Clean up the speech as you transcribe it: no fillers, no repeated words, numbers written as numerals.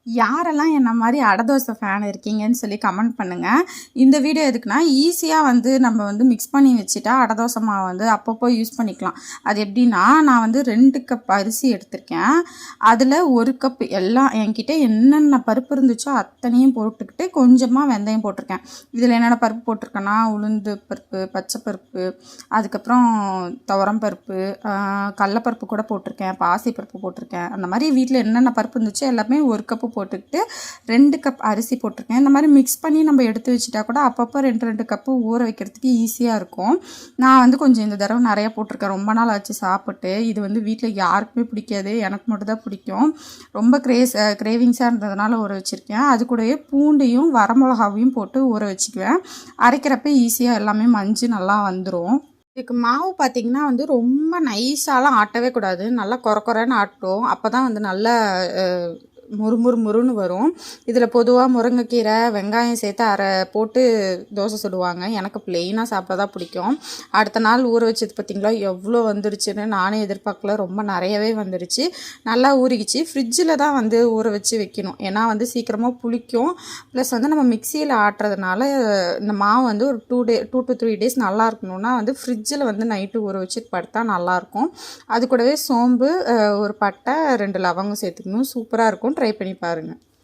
யாரெல்லாம் என்ன மாதிரி அடை தோசை ஃபேன் இருக்கீங்கன்னு சொல்லி கமெண்ட் பண்ணுங்கள். இந்த வீடியோ எதுக்குன்னா, ஈஸியாக நம்ம மிக்ஸ் பண்ணி வச்சுட்டா அடை தோசை மாவு அப்பப்போ யூஸ் பண்ணிக்கலாம். அது எப்படின்னா, நான் 2 கப் அரிசி எடுத்திருக்கேன். அதில் 1 கப் எல்லாம் என்கிட்ட என்னென்ன பருப்பு இருந்துச்சோ அத்தனையும் போட்டுக்கிட்டு கொஞ்சமாக வெந்தயம் போட்டிருக்கேன். இதில் என்னென்ன பருப்பு போட்டிருக்கேன்னா, உளுந்து பருப்பு, பச்சை பருப்பு, அதுக்கப்புறம் துவரம் பருப்பு, கடலைப்பருப்பு கூட போட்டிருக்கேன், பாசிப்பருப்பு போட்டிருக்கேன். அந்த மாதிரி வீட்டில் என்னென்ன பருப்பு இருந்துச்சோ எல்லாமே 1 கப்பு போட்டுக்கிட்டு 2 கப் அரிசி போட்டிருக்கேன். இந்த மாதிரி மிக்ஸ் பண்ணி நம்ம எடுத்து வச்சுட்டா கூட அப்பப்போ 2 கப்பு ஊற வைக்கிறதுக்கு ஈஸியாக இருக்கும். நான் கொஞ்சம் இந்த தடவை நிறையா போட்டிருக்கேன். ரொம்ப நாள் ஆச்சு சாப்பிட்டு. இது வீட்டில் யாருக்குமே பிடிக்காது, எனக்கு மட்டும் தான் பிடிக்கும். ரொம்ப கிரேவிங்ஸாக இருந்ததுனால ஊற வச்சுருக்கேன். அது கூடவே பூண்டையும் வரமிளகாவையும் போட்டு ஊற வச்சுக்குவேன். அரைக்கிறப்ப ஈஸியாக எல்லாமே மஞ்சு நல்லா வந்துடும். இதுக்கு மாவு பார்த்திங்கன்னா ரொம்ப நைஸாலாம் ஆட்டவே கூடாது. நல்லா கொரன்னு ஆட்டும். அப்போ தான் நல்லா முறுமுறுன்னு வரும். இதில் பொதுவாக முருங்கைக்கீரை, வெங்காயம் சேர்த்து போட்டு தோசை சுடுவாங்க. எனக்கு ப்ளெயினாக சாப்பிட தான் பிடிக்கும். அடுத்த நாள் ஊற வச்சது பார்த்திங்களா எவ்வளோ வந்துருச்சுன்னு நானே எதிர்பார்க்கல. ரொம்ப நிறையவே வந்துருச்சு. நல்லா ஊறிக்கிச்சு. ஃப்ரிட்ஜில் தான் ஊற வச்சு வைக்கணும். ஏன்னா சீக்கிரமாக புளிக்கும். ப்ளஸ் நம்ம மிக்சியில் ஆட்டுறதுனால இந்த மாவு ஒரு 2 to 3 days நல்லா இருக்கணும்னா ஃப்ரிட்ஜில் நைட்டு ஊற வச்சு படுத்தா நல்லாயிருக்கும். அது கூடவே சோம்பு, ஒரு பட்டை, 2 லவங்கம் சேர்த்துக்கணும். சூப்பராக இருக்கும். ட்ரை பண்ணி பாருங்கள்.